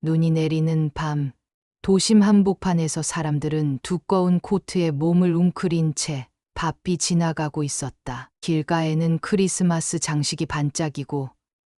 눈이 내리는 밤, 도심 한복판에서 사람들은 두꺼운 코트에 몸을 웅크린 채 바삐 지나가고 있었다. 길가에는 크리스마스 장식이 반짝이고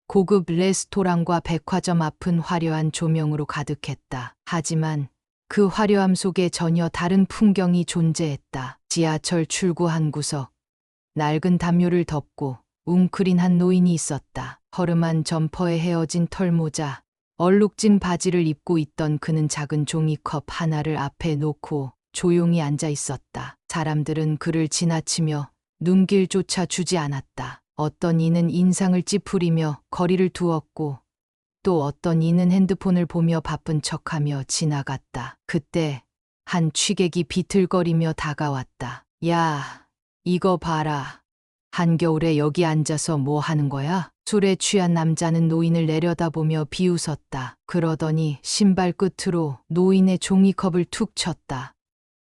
고급 레스토랑과 백화점 앞은 화려한 조명으로 가득했다. 하지만 그 화려함 속에 전혀 다른 풍경이 존재했다. 지하철 출구 한 구석, 낡은 담요를 덮고 웅크린 한 노인이 있었다. 허름한 점퍼에 헤어진 털모자, 얼룩진 바지를 입고 있던 그는 작은 종이컵 하나를 앞에 놓고 조용히 앉아 있었다. 사람들은 그를 지나치며 눈길조차 주지 않았다. 어떤 이는 인상을 찌푸리며 거리를 두었고 또 어떤 이는 핸드폰을 보며 바쁜 척하며 지나갔다. 그때 한 취객이 비틀거리며 다가왔다. 야, 이거 봐라. 한겨울에 여기 앉아서 뭐 하는 거야? 술에 취한 남자는 노인을 내려다보며 비웃었다. 그러더니 신발 끝으로 노인의 종이컵을 툭 쳤다.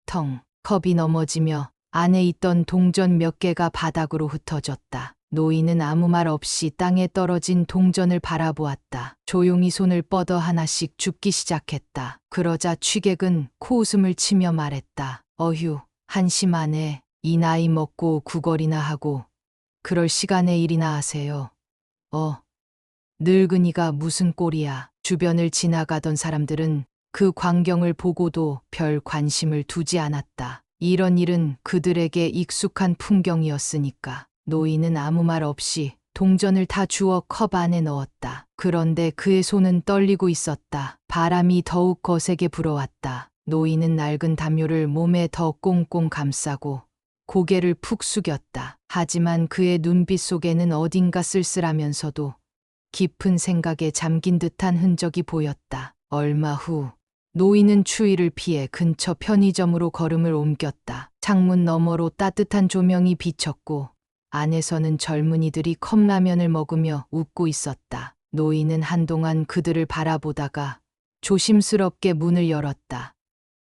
텅, 컵이 넘어지며 안에 있던 동전 몇 개가 바닥으로 흩어졌다. 노인은 아무 말 없이 땅에 떨어진 동전을 바라보았다. 조용히 손을 뻗어 하나씩 줍기 시작했다. 그러자 취객은 코웃음을 치며 말했다. 어휴, 한심하네. 이 나이 먹고 구걸이나 하고 그럴 시간에 일이나 하세요. 늙은이가 무슨 꼴이야. 주변을 지나가던 사람들은 그 광경을 보고도 별 관심을 두지 않았다. 이런 일은 그들에게 익숙한 풍경이었으니까. 노인은 아무 말 없이 동전을 다 주워 컵 안에 넣었다. 그런데 그의 손은 떨리고 있었다. 바람이 더욱 거세게 불어왔다. 노인은 낡은 담요를 몸에 더 꽁꽁 감싸고 고개를 푹 숙였다. 하지만 그의 눈빛 속에는 어딘가 쓸쓸하면서도 깊은 생각에 잠긴 듯한 흔적이 보였다. 얼마 후 노인은 추위를 피해 근처 편의점으로 걸음을 옮겼다. 창문 너머로 따뜻한 조명이 비쳤고 안에서는 젊은이들이 컵라면을 먹으며 웃고 있었다. 노인은 한동안 그들을 바라보다가 조심스럽게 문을 열었다.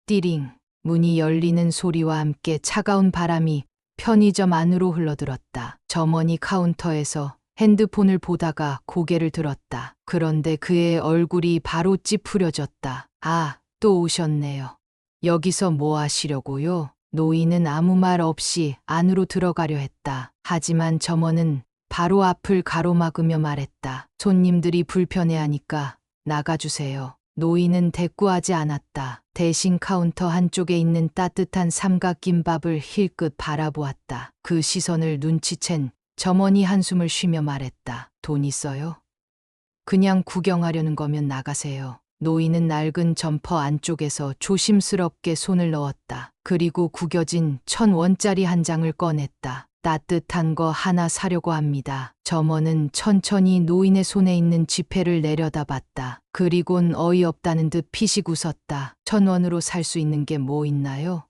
띠링, 문이 열리는 소리와 함께 차가운 바람이 편의점 안으로 흘러들었다. 점원이 카운터에서 핸드폰을 보다가 고개를 들었다. 그런데 그의 얼굴이 바로 찌푸려졌다. 아, 또 오셨네요. 여기서 뭐 하시려고요? 노인은 아무 말 없이 안으로 들어가려 했다. 하지만 점원은 바로 앞을 가로막으며 말했다. 손님들이 불편해하니까 나가주세요. 노인은 대꾸하지 않았다. 대신 카운터 한쪽에 있는 따뜻한 삼각김밥을 힐끗 바라보았다. 그 시선을 눈치챈 점원이 한숨을 쉬며 말했다. 돈 있어요? 그냥 구경하려는 거면 나가세요. 노인은 낡은 점퍼 안쪽에서 조심스럽게 손을 넣었다. 그리고 구겨진 1,000원짜리 한 장을 꺼냈다. 따뜻한 거 하나 사려고 합니다. 점원은 천천히 노인의 손에 있는 지폐를 내려다봤다. 그리곤 어이없다는 듯 피식 웃었다. 1,000원으로 살 수 있는 게 뭐 있나요?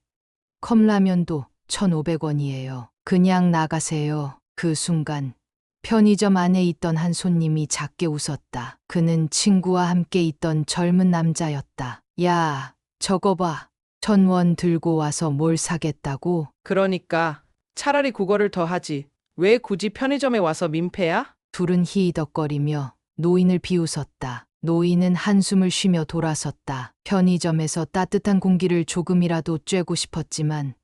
컵라면도 1,500원이에요. 그냥 나가세요. 그 순간 편의점 안에 있던 한 손님이 작게 웃었다. 그는 친구와 함께 있던 젊은 남자였다. 야, 저거 봐. 1,000원 들고 와서 뭘 사겠다고? 그러니까 차라리 국어를 더 하지. 왜 굳이 편의점에 와서 민폐야? 둘은 히히덕거리며 노인을 비웃었다. 노인은 한숨을 쉬며 돌아섰다. 편의점에서 따뜻한 공기를 조금이라도 쬐고 싶었지만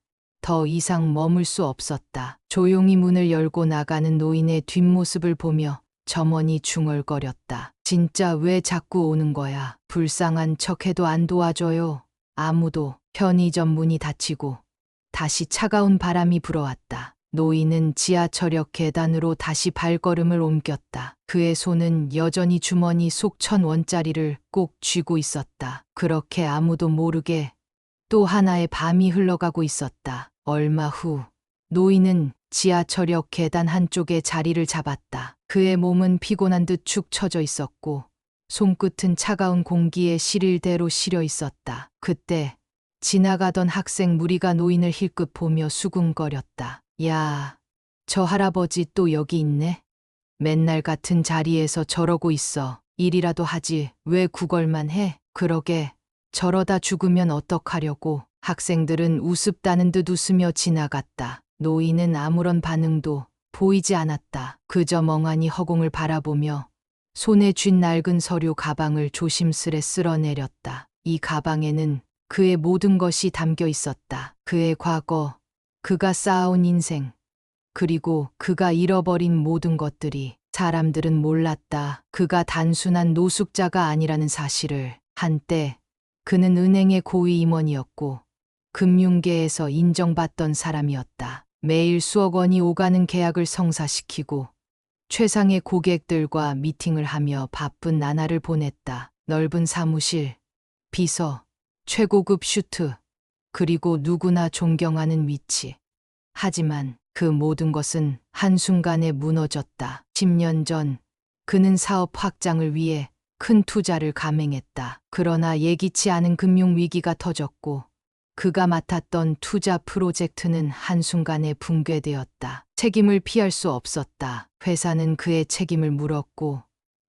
더 이상 머물 수 없었다. 조용히 문을 열고 나가는 노인의 뒷모습을 보며 점원이 중얼거렸다. 진짜 왜 자꾸 오는 거야? 불쌍한 척해도 안 도와줘요. 아무도. 편의점 문이 닫히고 다시 차가운 바람이 불어왔다. 노인은 지하철역 계단으로 다시 발걸음을 옮겼다. 그의 손은 여전히 주머니 속 1,000원짜리를 꼭 쥐고 있었다. 그렇게 아무도 모르게 또 하나의 밤이 흘러가고 있었다. 얼마 후 노인은 지하철역 계단 한쪽에 자리를 잡았다. 그의 몸은 피곤한 듯 축 처져 있었고 손끝은 차가운 공기에 시릴대로 시려 있었다. 그때 지나가던 학생 무리가 노인을 힐끗 보며 수군거렸다. 야, 저 할아버지 또 여기 있네. 맨날 같은 자리에서 저러고 있어. 일이라도 하지 왜 구걸만 해? 그러게 저러다 죽으면 어떡하려고. 학생들은 우습다는 듯 웃으며 지나갔다. 노인은 아무런 반응도 보이지 않았다. 그저 멍하니 허공을 바라보며 손에 쥔 낡은 서류 가방을 조심스레 쓸어내렸다. 이 가방에는 그의 모든 것이 담겨 있었다. 그의 과거, 그가 쌓아온 인생, 그리고 그가 잃어버린 모든 것들이. 사람들은 몰랐다. 그가 단순한 노숙자가 아니라는 사실을. 한때 그는 은행의 고위 임원이었고 금융계에서 인정받던 사람이었다. 매일 수억 원이 오가는 계약을 성사시키고 최상의 고객들과 미팅을 하며 바쁜 나날을 보냈다. 넓은 사무실, 비서, 최고급 슈트, 그리고 누구나 존경하는 위치. 하지만 그 모든 것은 한순간에 무너졌다. 10년 전 그는 사업 확장을 위해 큰 투자를 감행했다. 그러나 예기치 않은 금융위기가 터졌고 그가 맡았던 투자 프로젝트는 한순간에 붕괴되었다. 책임을 피할 수 없었다. 회사는 그의 책임을 물었고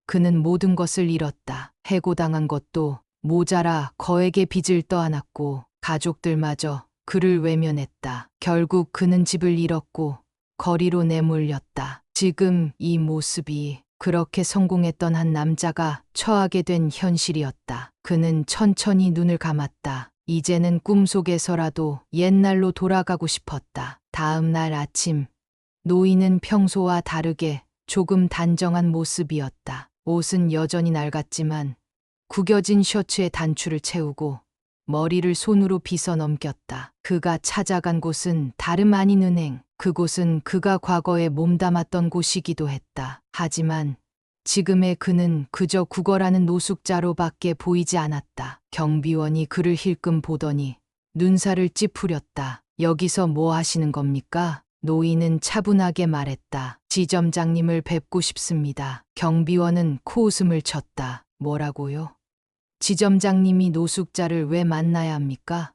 그는 모든 것을 잃었다. 해고당한 것도 모자라 거액의 빚을 떠안았고 가족들마저 그를 외면했다. 결국 그는 집을 잃었고 거리로 내몰렸다. 지금 이 모습이 그렇게 성공했던 한 남자가 처하게 된 현실이었다. 그는 천천히 눈을 감았다. 이제는 꿈속에서라도 옛날로 돌아가고 싶었다. 다음 날 아침, 노인은 평소와 다르게 조금 단정한 모습이었다. 옷은 여전히 낡았지만 구겨진 셔츠에 단추를 채우고 머리를 손으로 빗어 넘겼다. 그가 찾아간 곳은 다름 아닌 은행. 그곳은 그가 과거에 몸담았던 곳이기도 했다. 하지만 지금의 그는 그저 구걸하는 노숙자로밖에 보이지 않았다. 경비원이 그를 힐끔 보더니 눈살을 찌푸렸다. 여기서 뭐 하시는 겁니까? 노인은 차분하게 말했다. 지점장님을 뵙고 싶습니다. 경비원은 코웃음을 쳤다. 뭐라고요? 지점장님이 노숙자를 왜 만나야 합니까?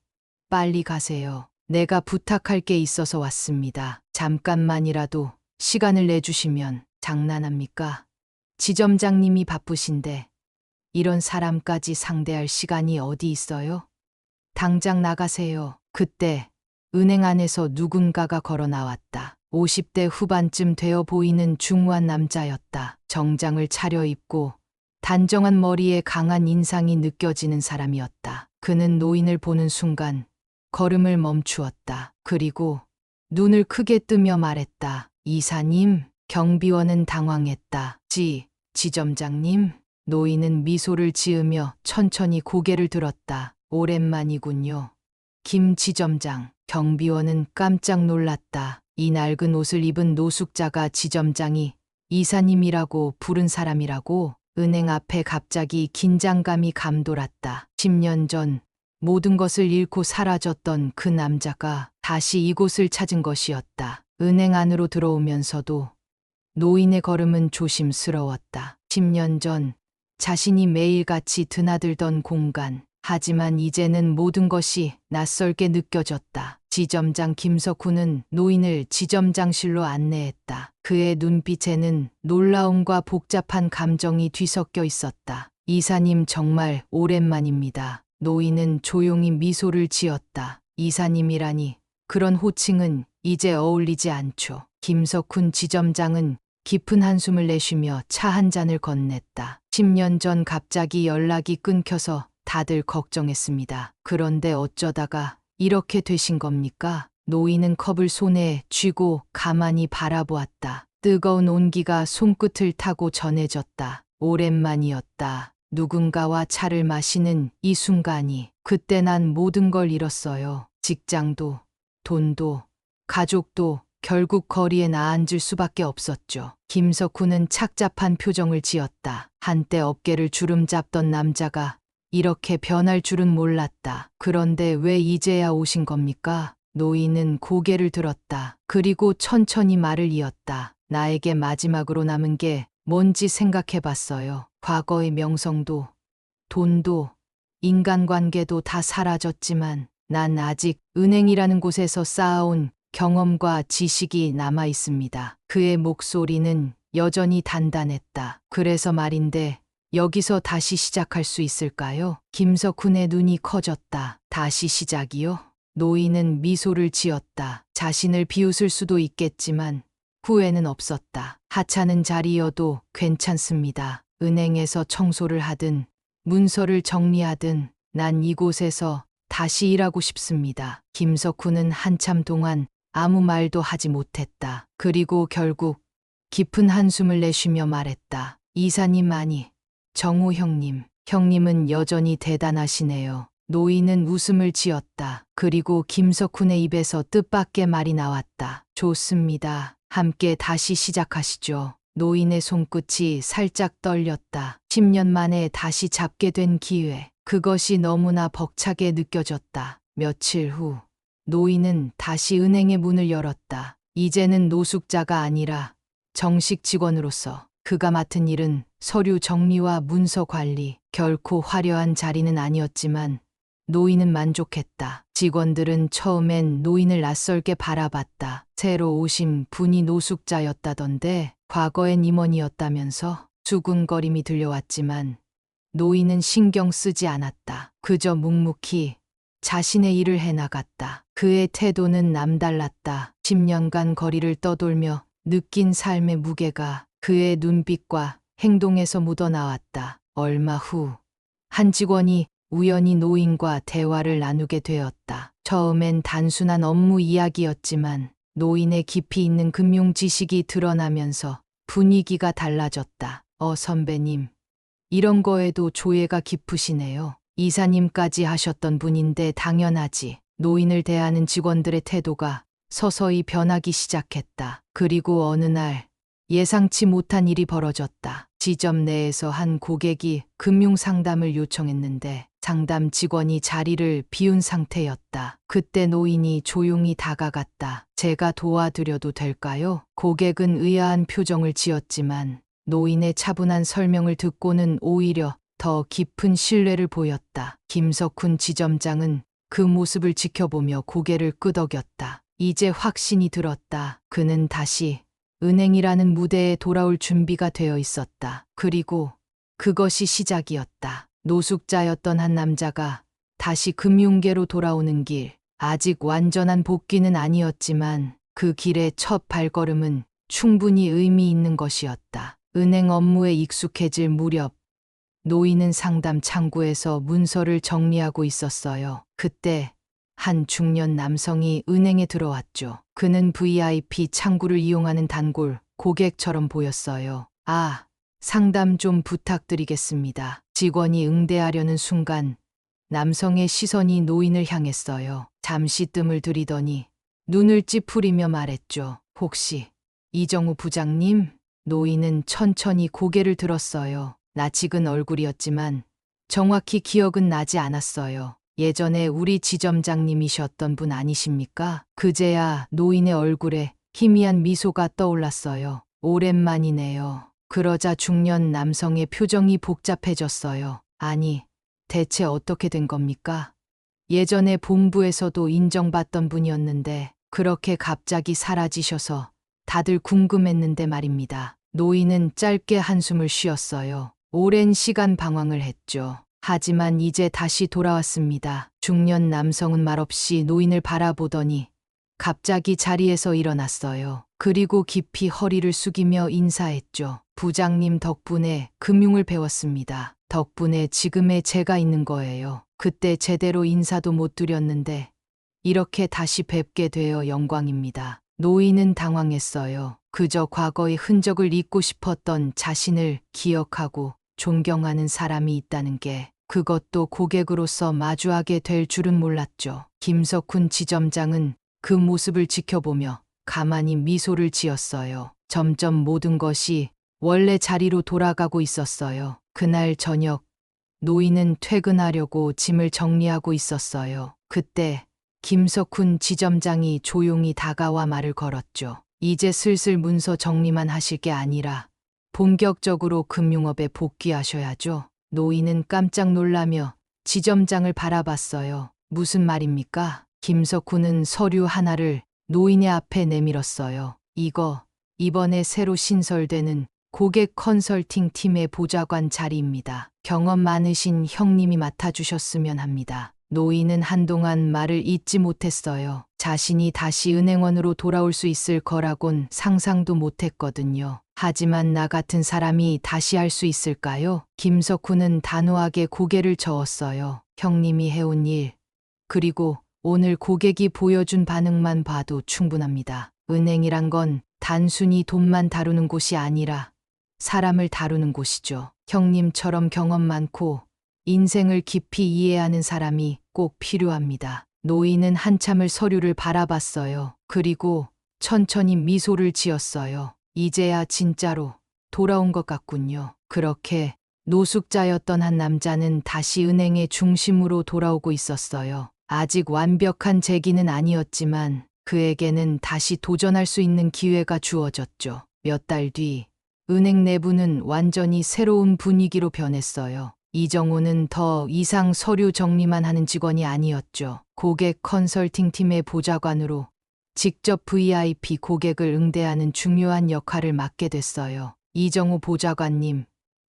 빨리 가세요. 내가 부탁할 게 있어서 왔습니다. 잠깐만이라도 시간을 내주시면. 장난합니까? 지점장님이 바쁘신데 이런 사람까지 상대할 시간이 어디 있어요? 당장 나가세요. 그때 은행 안에서 누군가가 걸어 나왔다. 50대 후반쯤 되어 보이는 중후한 남자였다. 정장을 차려입고 단정한 머리에 강한 인상이 느껴지는 사람이었다. 그는 노인을 보는 순간 걸음을 멈추었다. 그리고 눈을 크게 뜨며 말했다. 이사님. 경비원은 당황했다. 지점장님. 노인은 미소를 지으며 천천히 고개를 들었다. 오랜만이군요. 김 지점장. 경비원은 깜짝 놀랐다. 이 낡은 옷을 입은 노숙자가 지점장이 이사님이라고 부른 사람이라고. 은행 앞에 갑자기 긴장감이 감돌았다. 10년 전 모든 것을 잃고 사라졌던 그 남자가 다시 이곳을 찾은 것이었다. 은행 안으로 들어오면서도 노인의 걸음은 조심스러웠다. 10년 전 자신이 매일같이 드나들던 공간. 하지만 이제는 모든 것이 낯설게 느껴졌다. 지점장 김석훈은 노인을 지점장실로 안내했다. 그의 눈빛에는 놀라움과 복잡한 감정이 뒤섞여 있었다. 이사님 정말 오랜만입니다. 노인은 조용히 미소를 지었다. 이사님이라니 그런 호칭은 이제 어울리지 않죠. 김석훈 지점장은 깊은 한숨을 내쉬며 차 한 잔을 건넸다. 10년 전 갑자기 연락이 끊겨서 다들 걱정했습니다. 그런데 어쩌다가 이렇게 되신 겁니까? 노인은 컵을 손에 쥐고 가만히 바라보았다. 뜨거운 온기가 손끝을 타고 전해졌다. 오랜만이었다. 누군가와 차를 마시는 이 순간이. 그때 난 모든 걸 잃었어요. 직장도, 돈도, 가족도. 결국 거리에 나앉을 수밖에 없었죠. 김석훈은 착잡한 표정을 지었다. 한때 어깨를 주름잡던 남자가 이렇게 변할 줄은 몰랐다. 그런데 왜 이제야 오신 겁니까? 노인은 고개를 들었다. 그리고 천천히 말을 이었다. 나에게 마지막으로 남은 게 뭔지 생각해 봤어요. 과거의 명성도, 돈도, 인간관계도 다 사라졌지만 난 아직 은행이라는 곳에서 쌓아온 경험과 지식이 남아 있습니다. 그의 목소리는 여전히 단단했다. 그래서 말인데 여기서 다시 시작할 수 있을까요? 김석훈의 눈이 커졌다. 다시 시작이요? 노인은 미소를 지었다. 자신을 비웃을 수도 있겠지만 후회는 없었다. 하찮은 자리여도 괜찮습니다. 은행에서 청소를 하든 문서를 정리하든 난 이곳에서 다시 일하고 싶습니다. 김석훈은 한참 동안 아무 말도 하지 못했다. 그리고 결국 깊은 한숨을 내쉬며 말했다. 이사님 아니, 정우 형님. 형님은 여전히 대단하시네요. 노인은 웃음을 지었다. 그리고 김석훈의 입에서 뜻밖의 말이 나왔다. 좋습니다. 함께 다시 시작하시죠. 노인의 손끝이 살짝 떨렸다. 10년 만에 다시 잡게 된 기회. 그것이 너무나 벅차게 느껴졌다. 며칠 후 노인은 다시 은행의 문을 열었다. 이제는 노숙자가 아니라 정식 직원으로서 그가 맡은 일은 서류 정리와 문서 관리. 결코 화려한 자리는 아니었지만 노인은 만족했다. 직원들은 처음엔 노인을 낯설게 바라봤다. 새로 오신 분이 노숙자였다던데 과거엔 임원이었다면서 수군거림이 들려왔지만 노인은 신경 쓰지 않았다. 그저 묵묵히 자신의 일을 해나갔다. 그의 태도는 남달랐다. 10년간 거리를 떠돌며 느낀 삶의 무게가 그의 눈빛과 행동에서 묻어나왔다. 얼마 후 한 직원이 우연히 노인과 대화를 나누게 되었다. 처음엔 단순한 업무 이야기였지만 노인의 깊이 있는 금융 지식이 드러나면서 분위기가 달라졌다. 선배님, 이런 거에도 조예가 깊으시네요. 이사님까지 하셨던 분인데 당연하지. 노인을 대하는 직원들의 태도가 서서히 변하기 시작했다. 그리고 어느 날 예상치 못한 일이 벌어졌다. 지점 내에서 한 고객이 금융 상담을 요청했는데 상담 직원이 자리를 비운 상태였다. 그때 노인이 조용히 다가갔다. 제가 도와드려도 될까요? 고객은 의아한 표정을 지었지만 노인의 차분한 설명을 듣고는 오히려 더 깊은 신뢰를 보였다. 김석훈 지점장은 그 모습을 지켜보며 고개를 끄덕였다. 이제 확신이 들었다. 그는 다시 은행이라는 무대에 돌아올 준비가 되어 있었다. 그리고 그것이 시작이었다. 노숙자였던 한 남자가 다시 금융계로 돌아오는 길. 아직 완전한 복귀는 아니었지만 그 길의 첫 발걸음은 충분히 의미 있는 것이었다. 은행 업무에 익숙해질 무렵 노인은 상담 창구에서 문서를 정리하고 있었어요. 그때 한 중년 남성이 은행에 들어왔죠. 그는 VIP 창구를 이용하는 단골 고객처럼 보였어요. 상담 좀 부탁드리겠습니다. 직원이 응대하려는 순간 남성의 시선이 노인을 향했어요. 잠시 뜸을 들이더니 눈을 찌푸리며 말했죠. 혹시 이정우 부장님? 노인은 천천히 고개를 들었어요. 낯익은 얼굴이었지만 정확히 기억은 나지 않았어요. 예전에 우리 지점장님이셨던 분 아니십니까? 그제야 노인의 얼굴에 희미한 미소가 떠올랐어요. 오랜만이네요. 그러자 중년 남성의 표정이 복잡해졌어요. 아니, 대체 어떻게 된 겁니까? 예전에 본부에서도 인정받던 분이었는데 그렇게 갑자기 사라지셔서 다들 궁금했는데 말입니다. 노인은 짧게 한숨을 쉬었어요. 오랜 시간 방황을 했죠. 하지만 이제 다시 돌아왔습니다. 중년 남성은 말없이 노인을 바라보더니 갑자기 자리에서 일어났어요. 그리고 깊이 허리를 숙이며 인사했죠. 부장님 덕분에 금융을 배웠습니다. 덕분에 지금의 제가 있는 거예요. 그때 제대로 인사도 못 드렸는데 이렇게 다시 뵙게 되어 영광입니다. 노인은 당황했어요. 그저 과거의 흔적을 잊고 싶었던 자신을 기억하고 존경하는 사람이 있다는 게, 그것도 고객으로서 마주하게 될 줄은 몰랐죠. 김석훈 지점장은 그 모습을 지켜보며 가만히 미소를 지었어요. 점점 모든 것이 원래 자리로 돌아가고 있었어요. 그날 저녁, 노인은 퇴근하려고 짐을 정리하고 있었어요. 그때 김석훈 지점장이 조용히 다가와 말을 걸었죠. 이제 슬슬 문서 정리만 하실 게 아니라 본격적으로 금융업에 복귀하셔야죠. 노인은 깜짝 놀라며 지점장을 바라봤어요. 무슨 말입니까? 김석훈은 서류 하나를 노인의 앞에 내밀었어요. 이번에 새로 신설되는 고객 컨설팅 팀의 보좌관 자리입니다. 경험 많으신 형님이 맡아주셨으면 합니다. 노인은 한동안 말을 잇지 못했어요. 자신이 다시 은행원으로 돌아올 수 있을 거라곤 상상도 못했거든요. 하지만 나 같은 사람이 다시 할 수 있을까요? 김석훈은 단호하게 고개를 저었어요. 형님이 해온 일, 그리고 오늘 고객이 보여준 반응만 봐도 충분합니다. 은행이란 건 단순히 돈만 다루는 곳이 아니라 사람을 다루는 곳이죠. 형님처럼 경험 많고 인생을 깊이 이해하는 사람이 꼭 필요합니다. 노인은 한참을 서류를 바라봤어요. 그리고 천천히 미소를 지었어요. 이제야 진짜로 돌아온 것 같군요. 그렇게 노숙자였던 한 남자는 다시 은행의 중심으로 돌아오고 있었어요. 아직 완벽한 재기는 아니었지만 그에게는 다시 도전할 수 있는 기회가 주어졌죠. 몇 달 뒤 은행 내부는 완전히 새로운 분위기로 변했어요. 이정호는 더 이상 서류 정리만 하는 직원이 아니었죠. 고객 컨설팅 팀의 보좌관으로 직접 VIP 고객을 응대하는 중요한 역할을 맡게 됐어요. 이정호 보좌관님,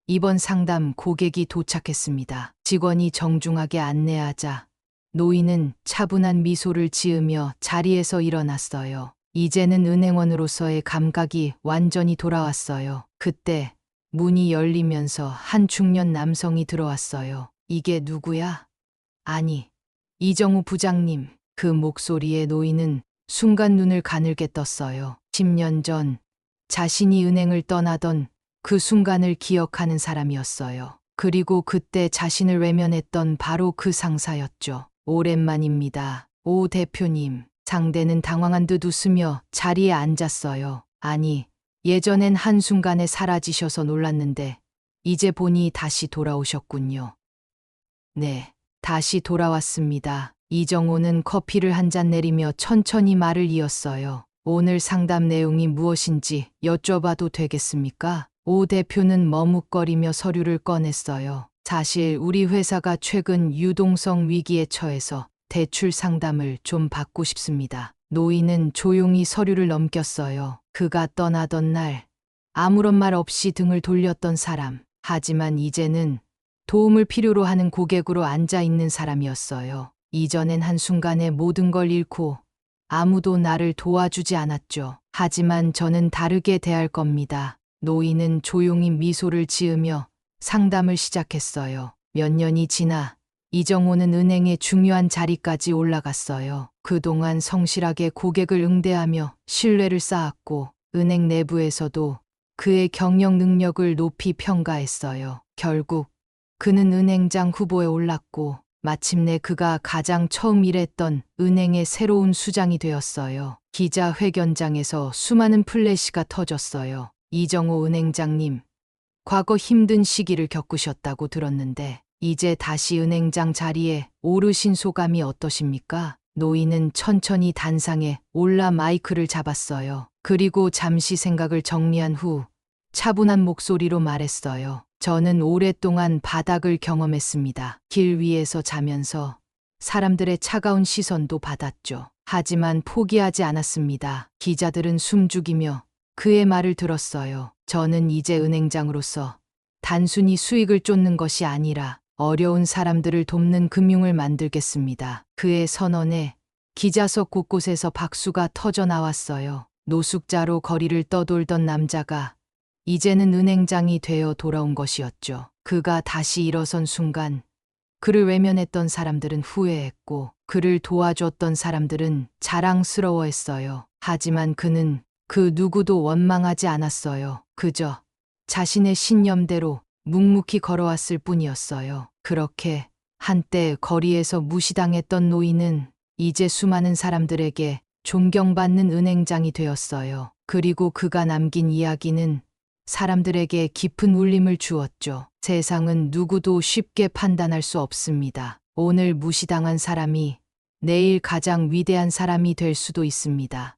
이번 상담 고객이 도착했습니다. 직원이 정중하게 안내하자 노인은 차분한 미소를 지으며 자리에서 일어났어요. 이제는 은행원으로서의 감각이 완전히 돌아왔어요. 그때 문이 열리면서 한 중년 남성이 들어왔어요. 이게 누구야? 아니, 이정우 부장님. 그 목소리에 노인은 순간 눈을 가늘게 떴어요. 10년 전 자신이 은행을 떠나던 그 순간을 기억하는 사람이었어요. 그리고 그때 자신을 외면했던 바로 그 상사였죠. 오랜만입니다. 오 대표님. 상대는 당황한 듯 웃으며 자리에 앉았어요. 아니, 예전엔 한순간에 사라지셔서 놀랐는데 이제 보니 다시 돌아오셨군요. 네, 다시 돌아왔습니다. 이정호는 커피를 한 잔 내리며 천천히 말을 이었어요. 오늘 상담 내용이 무엇인지 여쭤봐도 되겠습니까? 오 대표는 머뭇거리며 서류를 꺼냈어요. 사실 우리 회사가 최근 유동성 위기에 처해서 대출 상담을 좀 받고 싶습니다. 노인은 조용히 서류를 넘겼어요. 그가 떠나던 날 아무런 말 없이 등을 돌렸던 사람. 하지만 이제는 도움을 필요로 하는 고객으로 앉아 있는 사람이었어요. 이전엔 한순간에 모든 걸 잃고 아무도 나를 도와주지 않았죠. 하지만 저는 다르게 대할 겁니다. 노인은 조용히 미소를 지으며 상담을 시작했어요. 몇 년이 지나 이정호는 은행의 중요한 자리까지 올라갔어요. 그동안 성실하게 고객을 응대하며 신뢰를 쌓았고 은행 내부에서도 그의 경영 능력을 높이 평가했어요. 결국 그는 은행장 후보에 올랐고 마침내 그가 가장 처음 일했던 은행의 새로운 수장이 되었어요. 기자회견장에서 수많은 플래시가 터졌어요. 이정호 은행장님, 과거 힘든 시기를 겪으셨다고 들었는데 이제 다시 은행장 자리에 오르신 소감이 어떠십니까? 노인은 천천히 단상에 올라 마이크를 잡았어요. 그리고 잠시 생각을 정리한 후 차분한 목소리로 말했어요. 저는 오랫동안 바닥을 경험했습니다. 길 위에서 자면서 사람들의 차가운 시선도 받았죠. 하지만 포기하지 않았습니다. 기자들은 숨죽이며 그의 말을 들었어요. 저는 이제 은행장으로서 단순히 수익을 쫓는 것이 아니라 어려운 사람들을 돕는 금융을 만들겠습니다. 그의 선언에 기자석 곳곳에서 박수가 터져 나왔어요. 노숙자로 거리를 떠돌던 남자가 이제는 은행장이 되어 돌아온 것이었죠. 그가 다시 일어선 순간 그를 외면했던 사람들은 후회했고 그를 도와줬던 사람들은 자랑스러워했어요. 하지만 그는 그 누구도 원망하지 않았어요. 그저 자신의 신념대로 묵묵히 걸어왔을 뿐이었어요. 그렇게 한때 거리에서 무시당했던 노인은 이제 수많은 사람들에게 존경받는 은행장이 되었어요. 그리고 그가 남긴 이야기는 사람들에게 깊은 울림을 주었죠. 세상은 누구도 쉽게 판단할 수 없습니다. 오늘 무시당한 사람이 내일 가장 위대한 사람이 될 수도 있습니다.